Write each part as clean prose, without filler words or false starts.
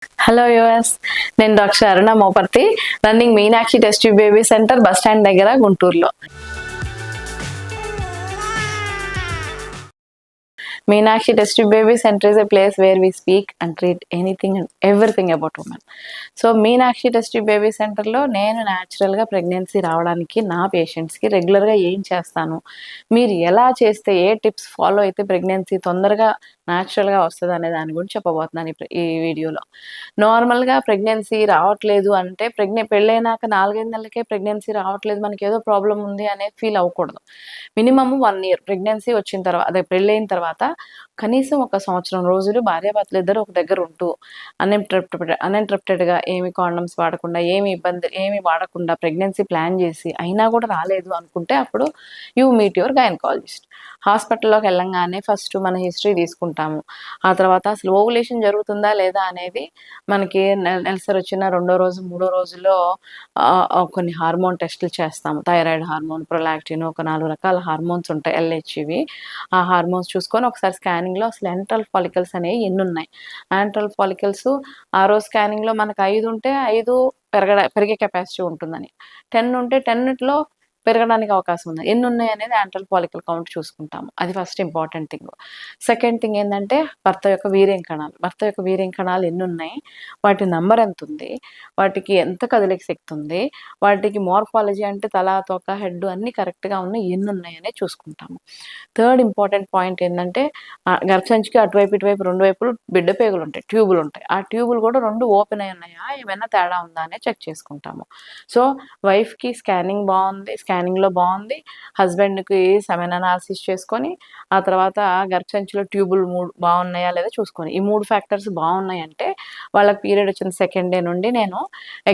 Hello US, నేను doctor Aruna Moparthi, running Meenakshi test tube baby centre, bus stand దగ్గర, గుంటూరులో. Meenakshi Test Tube Baby Center is a place where we speak and treat anything and everything about women. So Meenakshi test tube baby సెంటర్లో నేను న్యాచురల్గా pregnancy రావడానికి నా పేషెంట్స్కి రెగ్యులర్గా ఏం చేస్తాను, మీరు ఎలా చేస్తే ఏ టిప్స్ ఫాలో అయితే ప్రెగ్నెన్సీ తొందరగా న్యాచురల్గా వస్తుంది అనే దాని గురించి చెప్పబోతున్నాను ఈ వీడియోలో. నార్మల్గా ప్రెగ్నెన్సీ రావట్లేదు అంటే పెళ్ళైనాక 4-5 నెలలకే ప్రెగ్నెన్సీ రావట్లేదు, మనకి ఏదో ప్రాబ్లం ఉంది అనేది ఫీల్ అవ్వకూడదు. మినిమమ్ 1 ఇయర్ ప్రెగ్నెన్సీ వచ్చిన తర్వాత, అదే పెళ్ళైన తర్వాత కనీసం 1 సంవత్సరం రోజులు భార్యాభర్తలు ఇద్దరు ఒక దగ్గర ఉంటూ అన్ఇంటరప్టెడ్గా ఏమి కాండమ్స్ వాడకుండా, ఏమి వాడకుండా ప్రెగ్నెన్సీ ప్లాన్ చేసి అయినా కూడా రాలేదు అనుకుంటే అప్పుడు యూ మీట్ యువర్ గైనకాలజిస్ట్. హాస్పిటల్లోకి వెళ్ళంగానే ఫస్ట్ మన హిస్టరీ తీసుకుంటాము. ఆ తర్వాత అసలు ఓవులేషన్ జరుగుతుందా లేదా అనేది మనకి నెలసరి వచ్చిన 2వ రోజు 3వ రోజులో కొన్ని హార్మోన్ టెస్టులు చేస్తాము. థైరాయిడ్ హార్మోన్, ప్రొలాక్టిన్, ఒక 4 రకాల హార్మోన్స్ ఉంటాయి, ఎల్హెచ్వి. ఆ హార్మోన్స్ చూసుకొని ఒకసారి స్కానింగ్లో అసలు యాంట్రల్ ఫాలికల్స్ అనేవి ఎన్ని ఉన్నాయి. యాంట్రల్ ఫాలికల్స్ ఆ రోజు స్కానింగ్లో మనకు 5 ఉంటే 5 పెరిగే కెపాసిటీ ఉంటుందని, 10 ఉంటే 10లో పెరగడానికి అవకాశం ఉంది. ఎన్ని ఉన్నాయి అనేది యాంట్రల్ ఫాలికల్ కౌంట్ చూసుకుంటాము. అది first important thing. Second thing ఏంటంటే భర్త యొక్క వీర్యం కణాలు. భర్త యొక్క వీర్యం కణాలు ఎన్ని ఉన్నాయి, వాటి నంబర్ ఎంత ఉంది, వాటికి ఎంత కదలిక శక్తి ఉంది, వాటికి మార్ఫాలజీ అంటే తల, తోక, హెడ్ అన్నీ కరెక్ట్గా ఉన్నాయి, ఎన్ని ఉన్నాయి అనేది చూసుకుంటాము. థర్డ్ ఇంపార్టెంట్ పాయింట్ ఏంటంటే గర్భసంచికి అటువైపు ఇటువైపు 2 వైపులు బిడ్డ పేగులు ఉంటాయి, ట్యూబులు ఉంటాయి. ఆ ట్యూబులు కూడా 2 ఓపెన్ అయి ఉన్నాయా, ఏమైనా తేడా ఉందా అనేది చెక్ చేసుకుంటాము. సో వైఫ్కి స్కానింగ్లో బాగుంది, హస్బెండ్కి సెమెన్ అనాలిసిస్ చేసుకొని, ఆ తర్వాత గర్భసంచిలో ట్యూబులు 3 బాగున్నాయా లేదా చూసుకొని, ఈ 3 ఫ్యాక్టర్స్ బాగున్నాయంటే వాళ్ళకి పీరియడ్ వచ్చిన సెకండ్ డే నుండి నేను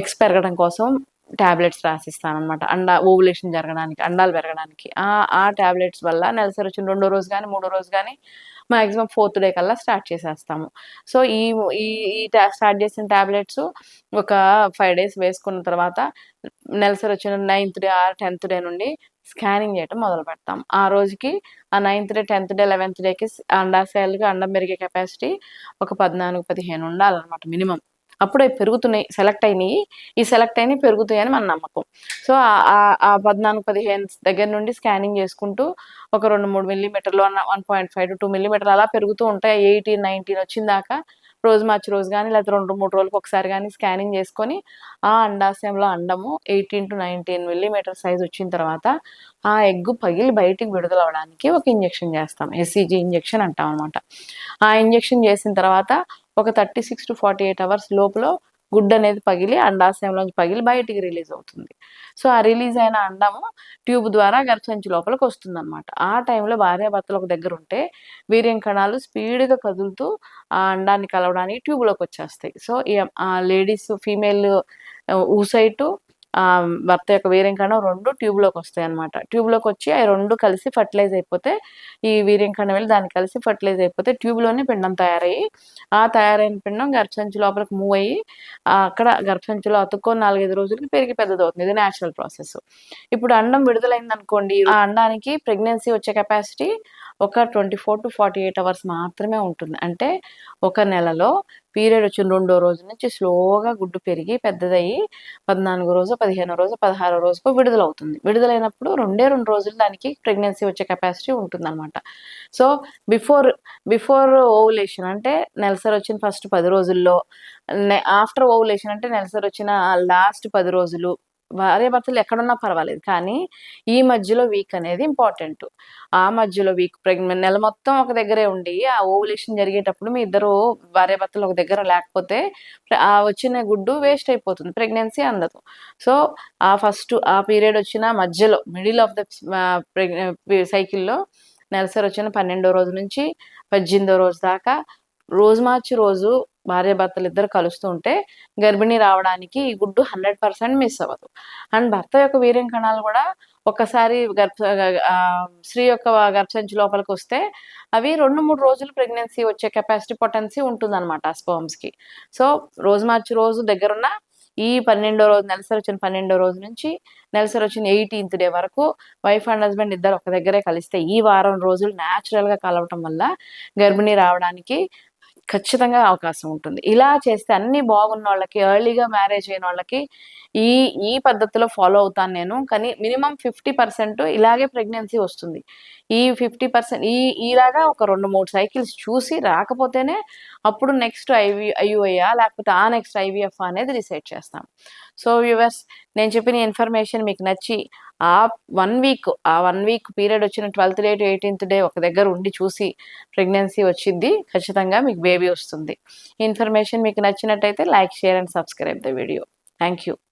ఎగ్స్ పెరగడం కోసం టాబ్లెట్స్ రాసిస్తాను అనమాట. ఓవులేషన్ జరగడానికి, అండాలు పెరగడానికి. ఆ టాబ్లెట్స్ వల్ల నెలసరి వచ్చిన 2వ రోజు కానీ 3వ రోజు కానీ మాక్సిమం 4th డే కల్లా స్టార్ట్ చేసేస్తాము. సో ఈ ఈ స్టార్ట్ చేసిన టాబ్లెట్స్ ఒక 5 days వేసుకున్న తర్వాత నెలసరి వచ్చిన 9th day or 10th day నుండి స్కానింగ్ చేయటం మొదలు పెడతాం. ఆ రోజుకి ఆ 9th day 10th day 11th డేకి అండాశయాలుగా అండం పెరిగే కెపాసిటీ ఒక 14-15 ఉండాలన్నమాట మినిమం. అప్పుడే పెరుగుతున్నాయి, సెలెక్ట్ అయినాయి పెరుగుతాయని మన నమ్మకం. సో ఆ 14-15 దగ్గర నుండి స్కానింగ్ చేసుకుంటూ ఒక 2-3 మిల్లీమీటర్లు 1.5-2 మిల్లీమీటర్లు అలా పెరుగుతూ ఉంటాయి. 18-19 వచ్చిన దాకా రోజు మార్చి రోజు కానీ లేకపోతే 2-3 రోజులకు ఒకసారి కానీ స్కానింగ్ చేసుకొని ఆ అండాశయంలో అండము 18-19 మిల్లీమీటర్ సైజ్ వచ్చిన తర్వాత ఆ ఎగ్గు పగిలి బయటికి విడుదల అవడానికి ఒక ఇంజెక్షన్ చేస్తాం, ఎస్సిజి ఇంజెక్షన్ అంటాం అనమాట. ఆ ఇంజెక్షన్ చేసిన తర్వాత ఒక 36-48 అవర్స్ లోపల గుడ్డు అనేది పగిలి అండాశయంలోంచి పగిలి బయటికి రిలీజ్ అవుతుంది. సో ఆ రిలీజ్ అయిన అండము ట్యూబ్ ద్వారా గర్భసంచి లోపలికి వస్తుంది అనమాట. ఆ టైంలో భార్యాభర్తలు ఒక దగ్గర ఉంటే వీర్యం కణాలు స్పీడ్గా కదులుతూ ఆ అండాన్ని కలవడానికి ట్యూబ్లోకి వచ్చేస్తాయి. సో ఈ లేడీస్ ఫీమేల్ ఊసైటు భర్త యొక్క వీర్యం కణం 2 ట్యూబ్లోకి వస్తాయి అనమాట. ట్యూబ్లోకి వచ్చి అవి 2 కలిసి ఫర్టిలైజ్ అయిపోతే ఈ వీర్యం కణం వెళ్ళి దాన్ని కలిసి ఫర్టిలైజ్ అయిపోతే ట్యూబ్లోనే పిండం తయారయ్యి, ఆ తయారైన పిండం గర్భసంచి లోపలికి మూవ్ అయ్యి అక్కడ గర్భసంచిలో అతుక్కొని 4-5 రోజులకి పెరిగి పెద్దదవుతుంది. ఇది న్యాచురల్ ప్రాసెస్. ఇప్పుడు అండం విడుదలైంది అనుకోండి, ఆ అండానికి ప్రెగ్నెన్సీ వచ్చే కెపాసిటీ ఒక 24-48 అవర్స్ మాత్రమే ఉంటుంది. అంటే ఒక నెలలో పీరియడ్ వచ్చిన 2వ రోజు నుంచి స్లోగా గుడ్డు పెరిగి పెద్దదయ్యి 14వ రోజు, 15వ రోజు, 16వ రోజుకో విడుదలవుతుంది. విడుదలైనప్పుడు 2 రోజులు దానికి ప్రెగ్నెన్సీ వచ్చే కెపాసిటీ ఉంటుందన్నమాట. సో బిఫోర్ ఓవులేషన్ అంటే నెలసరి వచ్చిన ఫస్ట్ 10 రోజుల్లో, ఆఫ్టర్ ఓవులేషన్ అంటే నెలసరి వచ్చిన లాస్ట్ 10 రోజులు, భార్యాభర్తలు ఎక్కడున్నా పర్వాలేదు, కానీ ఈ మధ్యలో వీక్ అనేది ఇంపార్టెంట్. ఆ మధ్యలో వీక్ నెల మొత్తం ఒక దగ్గరే ఉండి ఆ ఓవులేషన్ జరిగేటప్పుడు మీ ఇద్దరు భార్యాభర్తలు ఒక దగ్గర లేకపోతే ఆ వచ్చిన గుడ్డు వేస్ట్ అయిపోతుంది, ప్రెగ్నెన్సీ అందదు. సో ఆ పీరియడ్ వచ్చిన మధ్యలో మిడిల్ ఆఫ్ ద సైకిల్లో నెలసరి వచ్చిన 12వ రోజు నుంచి 18వ రోజు దాకా రోజు మార్చి రోజు భార్యాభర్తలు ఇద్దరు కలుస్తూ ఉంటే గర్భిణీ రావడానికి ఈ గుడ్డు 100% మిస్ అవ్వదు. అండ్ భర్త యొక్క వీర్యం కణాలు కూడా ఒక్కసారి స్త్రీ యొక్క గర్భసంచి లోపలికి వస్తే అవి 2-3 రోజులు ప్రెగ్నెన్సీ వచ్చే కెపాసిటీ పొటెన్సీ ఉంటుందన్నమాట ఆ స్పర్మ్స్కి. సో రోజు మార్చి రోజు దగ్గరున్న ఈ 12వ రోజు, నెలసరి వచ్చిన 12వ రోజు నుంచి నెలసరి వచ్చిన 18th డే వరకు వైఫ్ అండ్ హస్బెండ్ ఇద్దరు ఒక దగ్గరే కలిస్తే ఈ వారం రోజులు న్యాచురల్గా కలవటం వల్ల గర్భిణీ రావడానికి ఖచ్చితంగా అవకాశం ఉంటుంది. ఇలా చేస్తే అన్నీ బాగున్నోళ్ళకి, ఎర్లీగా మ్యారేజ్ అయినోళ్ళకి ఈ ఈ పద్ధతిలో ఫాలో అవుతాను నేను. కానీ మినిమమ్ 50% ఇలాగే ప్రెగ్నెన్సీ వస్తుంది. ఈ 50% ఇలాగా ఒక 2, 3 సైకిల్స్ చూసి రాకపోతేనే అప్పుడు నెక్స్ట్ ఐయుఐయా లేకపోతే ఆ నెక్స్ట్ ఐవీఎఫ్ అనేది డిసైడ్ చేస్తాం. సో వ్యూవర్స్, నేను చెప్పిన ఇన్ఫర్మేషన్ మీకు నచ్చి ఆ 1 వీక్ పీరియడ్ వచ్చిన 12థ్ డే టు 18థ్ డే ఒక దగ్గర ఉండి చూసి ప్రెగ్నెన్సీ వచ్చిద్ది. ఖచ్చితంగా మీకు బేబీ వస్తుంది. ఈ ఇన్ఫర్మేషన్ మీకు నచ్చినట్టయితే like, share and subscribe the video. Thank you.